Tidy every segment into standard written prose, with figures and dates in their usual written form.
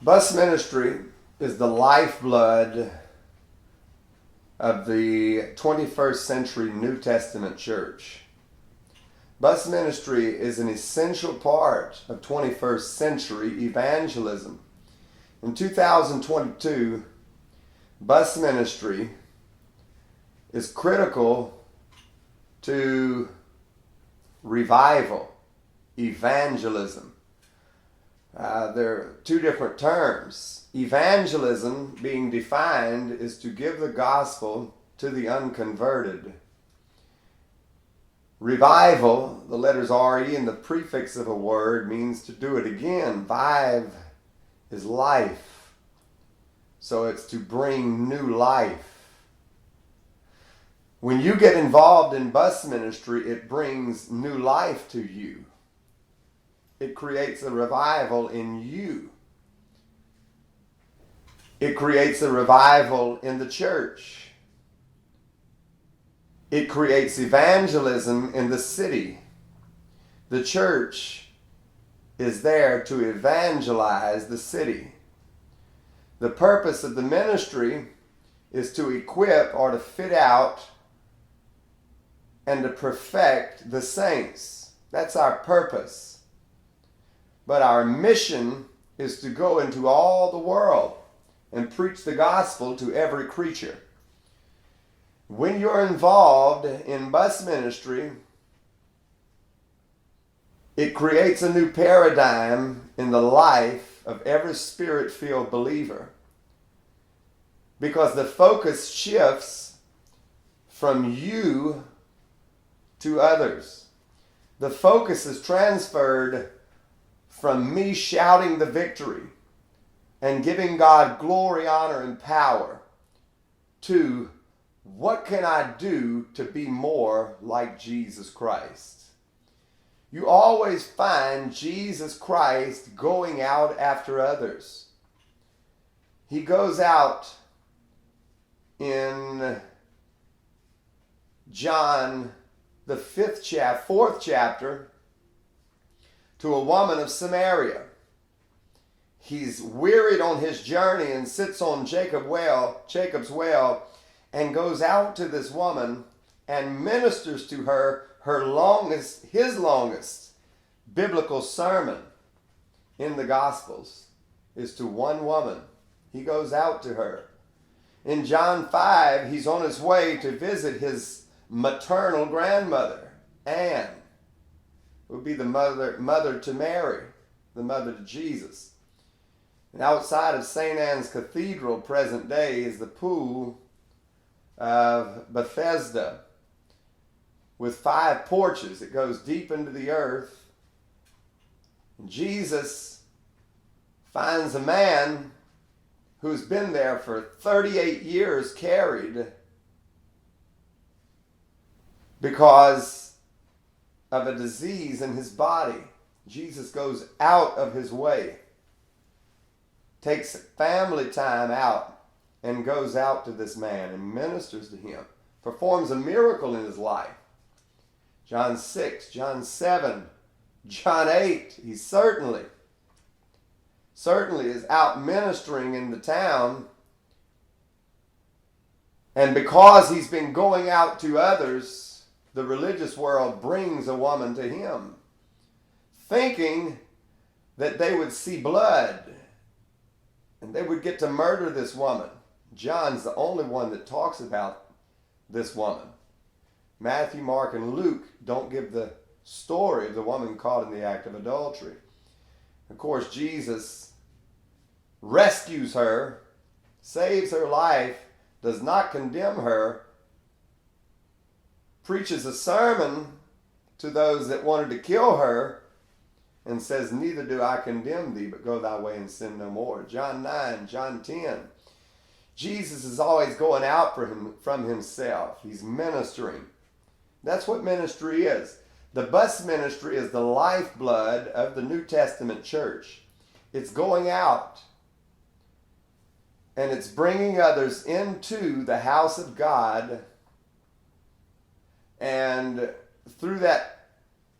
Bus ministry is the lifeblood of the 21st century New Testament church. Bus ministry is an essential part of 21st century evangelism. In 2022, bus ministry is critical to revival, evangelism. There are two different terms. Evangelism, being defined, is to give the gospel to the unconverted. Revival, the letters R-E in the prefix of a word, means to do it again. Vive is life. So it's to bring new life. When you get involved in bus ministry, it brings new life to you. It creates a revival in you. It creates a revival in the church. It creates evangelism in the city. The church is there to evangelize the city. The purpose of the ministry is to equip or to fit out and to perfect the saints. That's our purpose. But our mission is to go into all the world and preach the gospel to every creature. When you're involved in bus ministry, it creates a new paradigm in the life of every spirit-filled believer, because the focus shifts from you to others. The focus is transferred from me shouting the victory and giving God glory, honor, and power to what can I do to be more like Jesus Christ? You always find Jesus Christ going out after others. He goes out in John, the fourth chapter, to a woman of Samaria. He's wearied on his journey and sits on Jacob's well, and goes out to this woman and ministers to her his longest biblical sermon in the Gospels is to one woman. He goes out to her. In John 5, he's on his way to visit his maternal grandmother, Anne, who would be the mother to Mary, the mother to Jesus. And outside of St. Anne's Cathedral, present day, is the pool of Bethesda with 5 porches. It goes deep into the earth. And Jesus finds a man who's been there for 38 years carried because of a disease in his body. Jesus goes out of his way, takes family time out, and goes out to this man and ministers to him, performs a miracle in his life. John 6, John 7, John 8, he certainly is out ministering in the town. And because he's been going out to others, the religious world brings a woman to him, thinking that they would see blood and they would get to murder this woman. John's the only one that talks about this woman. Matthew, Mark, and Luke don't give the story of the woman caught in the act of adultery. Of course, Jesus rescues her, saves her life, does not condemn her, preaches a sermon to those that wanted to kill her, and says, "Neither do I condemn thee, but go thy way and sin no more." John 9, John 10. Jesus is always going out from himself. He's ministering. That's what ministry is. The bus ministry is the lifeblood of the New Testament church. It's going out and it's bringing others into the house of God, and through that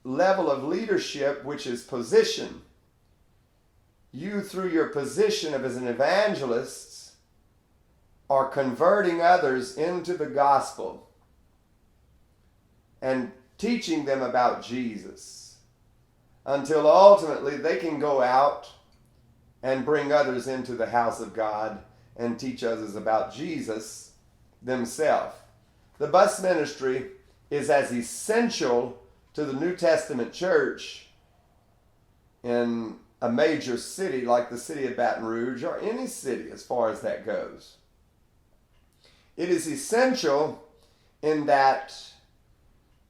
level of leadership, which is position, you, through your position as an evangelist, are converting others into the gospel and teaching them about Jesus until ultimately they can go out and bring others into the house of God and teach others about Jesus themselves. The bus ministry is as essential to the New Testament church in a major city like the city of Baton Rouge, or any city as far as that goes. It is essential in that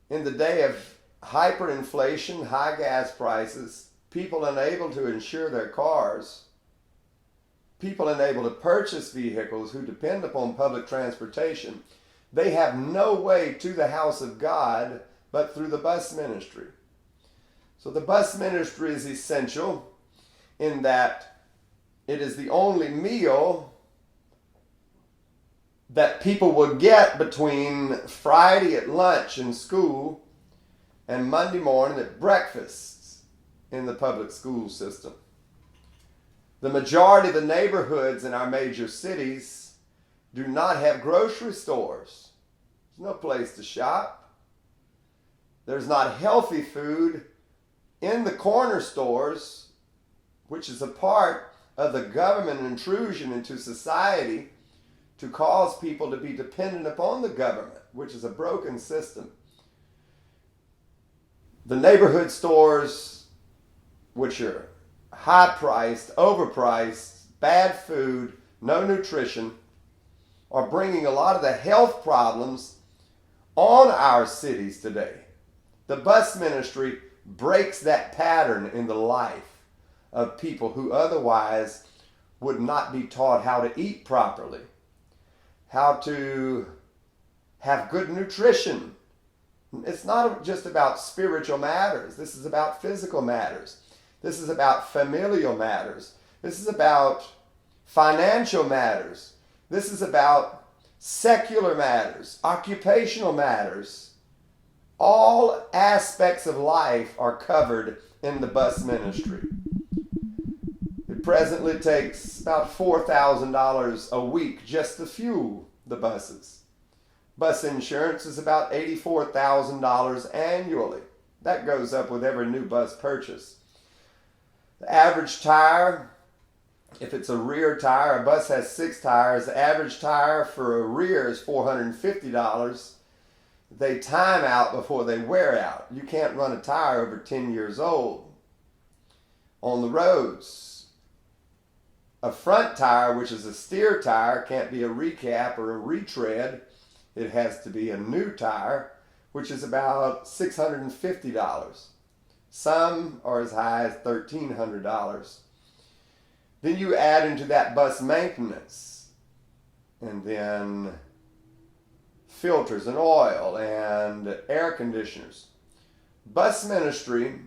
in the day of hyperinflation, high gas prices, people unable to insure their cars, people unable to purchase vehicles who depend upon public transportation, they have no way to the house of God but through the bus ministry. So the bus ministry is essential in that it is the only meal that people will get between Friday at lunch in school and Monday morning at breakfast in the public school system. The majority of the neighborhoods in our major cities do not have grocery stores. There's no place to shop. There's not healthy food in the corner stores, which is a part of the government intrusion into society to cause people to be dependent upon the government, which is a broken system. The neighborhood stores, which are high-priced, overpriced, bad food, no nutrition, are bringing a lot of the health problems on our cities today. The bus ministry breaks that pattern in the life of people who otherwise would not be taught how to eat properly, how to have good nutrition. It's not just about spiritual matters. This is about physical matters. This is about familial matters. This is about financial matters. This is about secular matters, occupational matters. All aspects of life are covered in the bus ministry. It presently takes about $4,000 a week just to fuel the buses. Bus insurance is about $84,000 annually. That goes up with every new bus purchase. The average tire, if it's a rear tire, a bus has 6 tires. The average tire for a rear is $450. They time out before they wear out. You can't run a tire over 10 years old. On the roads, a front tire, which is a steer tire, can't be a recap or a retread. It has to be a new tire, which is about $650. Some are as high as $1,300. Then you add into that bus maintenance, and then filters and oil and air conditioners. Bus ministry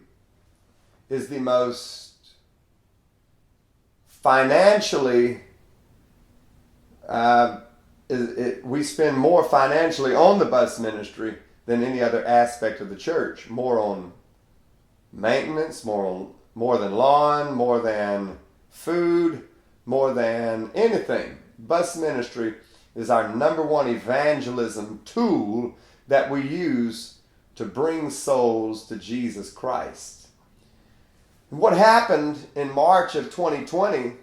is the most financially, we spend more financially on the bus ministry than any other aspect of the church. More on maintenance, more than lawn, more than food, more than anything. Bus ministry is our number one evangelism tool that we use to bring souls to Jesus Christ. And what happened in March of 2020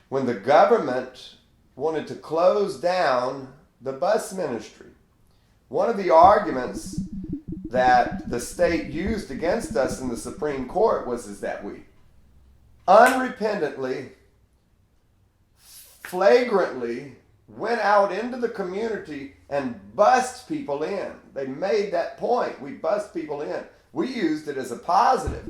when the government wanted to close down the bus ministry? One of the arguments that the state used against us in the Supreme Court was that we unrepentantly, flagrantly went out into the community and bussed people in. They made that point. We bussed people in. We used it as a positive.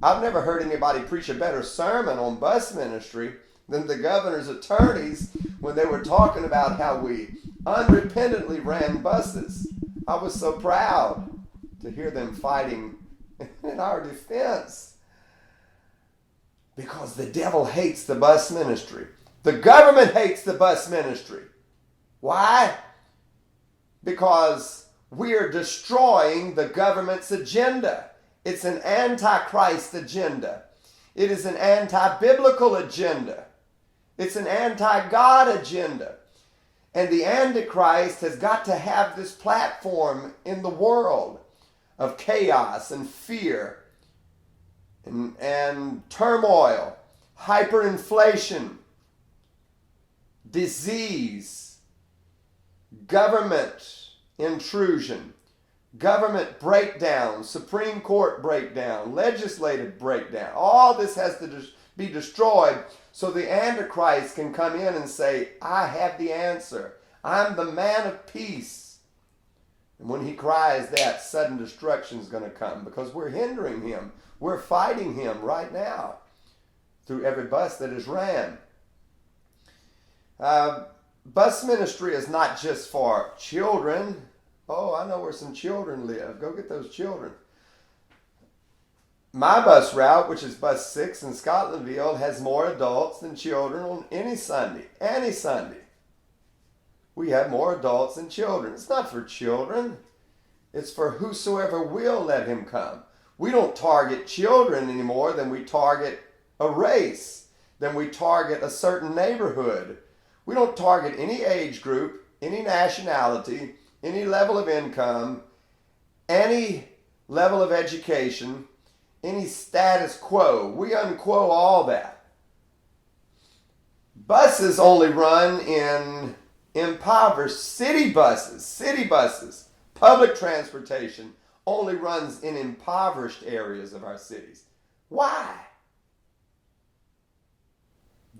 I've never heard anybody preach a better sermon on bus ministry than the governor's attorneys when they were talking about how we unrepentantly ran buses. I was so proud to hear them fighting in our defense, because the devil hates the bus ministry. The government hates the bus ministry. Why? Because we are destroying the government's agenda. It's an antichrist agenda. It is an anti-biblical agenda. It's an anti-God agenda. And the Antichrist has got to have this platform in the world of chaos and fear and turmoil, hyperinflation, disease, government intrusion, government breakdown, Supreme Court breakdown, legislative breakdown. All this has to be destroyed so the Antichrist can come in and say, I have the answer. I'm the man of peace. And when he cries that, sudden destruction is going to come because we're hindering him. We're fighting him right now through every bus that is ran. Bus ministry is not just for children. Oh, I know where some children live. Go get those children. My bus route, which is bus 6 in Scotlandville, has more adults than children on any Sunday. Any Sunday. We have more adults than children. It's not for children. It's for whosoever will let him come. We don't target children anymore than we target a race, than we target a certain neighborhood. We don't target any age group, any nationality, any level of income, any level of education, any status quo. We unquo all that. Buses only run in impoverished city buses. Public transportation only runs in impoverished areas of our cities. Why?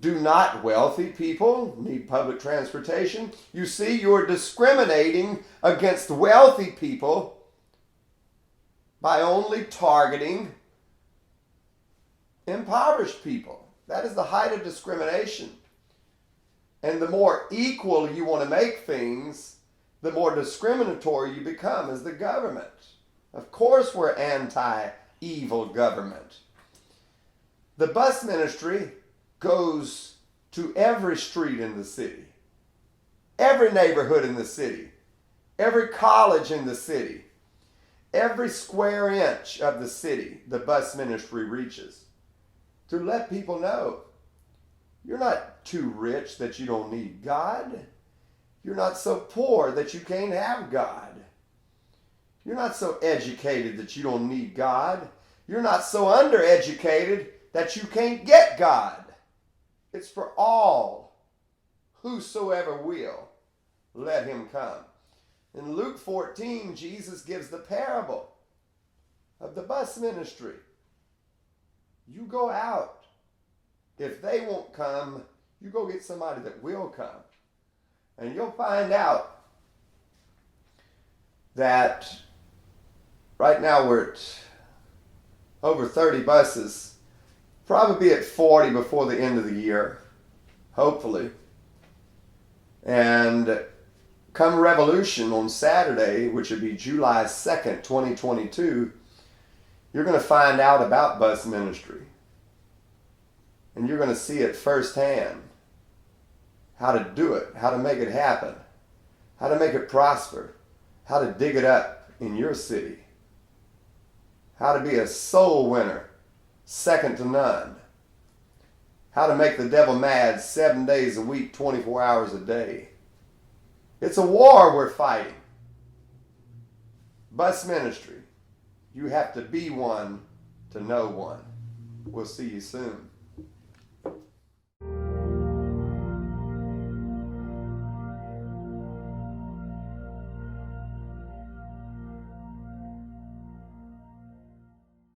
Do not wealthy people need public transportation? You see, you're discriminating against wealthy people by only targeting impoverished people. That is the height of discrimination. And the more equal you want to make things, the more discriminatory you become as the government. Of course we're anti-evil government. The bus ministry goes to every street in the city, every neighborhood in the city, every college in the city, every square inch of the city the bus ministry reaches to let people know you're not too rich that you don't need God. You're not so poor that you can't have God. You're not so educated that you don't need God. You're not so undereducated that you can't get God. It's for all, whosoever will, let him come. In Luke 14, Jesus gives the parable of the bus ministry. You go out. If they won't come, you go get somebody that will come. And you'll find out that right now we're at over 30 buses. Probably be at 40 before the end of the year, hopefully. And come Revolution on Saturday, which would be July 2nd, 2022, you're going to find out about bus ministry. And you're going to see it firsthand. How to do it, how to make it happen, how to make it prosper, how to dig it up in your city, how to be a soul winner, second to none, how to make the devil mad 7 days a week, 24 hours a day. It's a war we're fighting. Bus ministry. You have to be one to know one. We'll see you soon.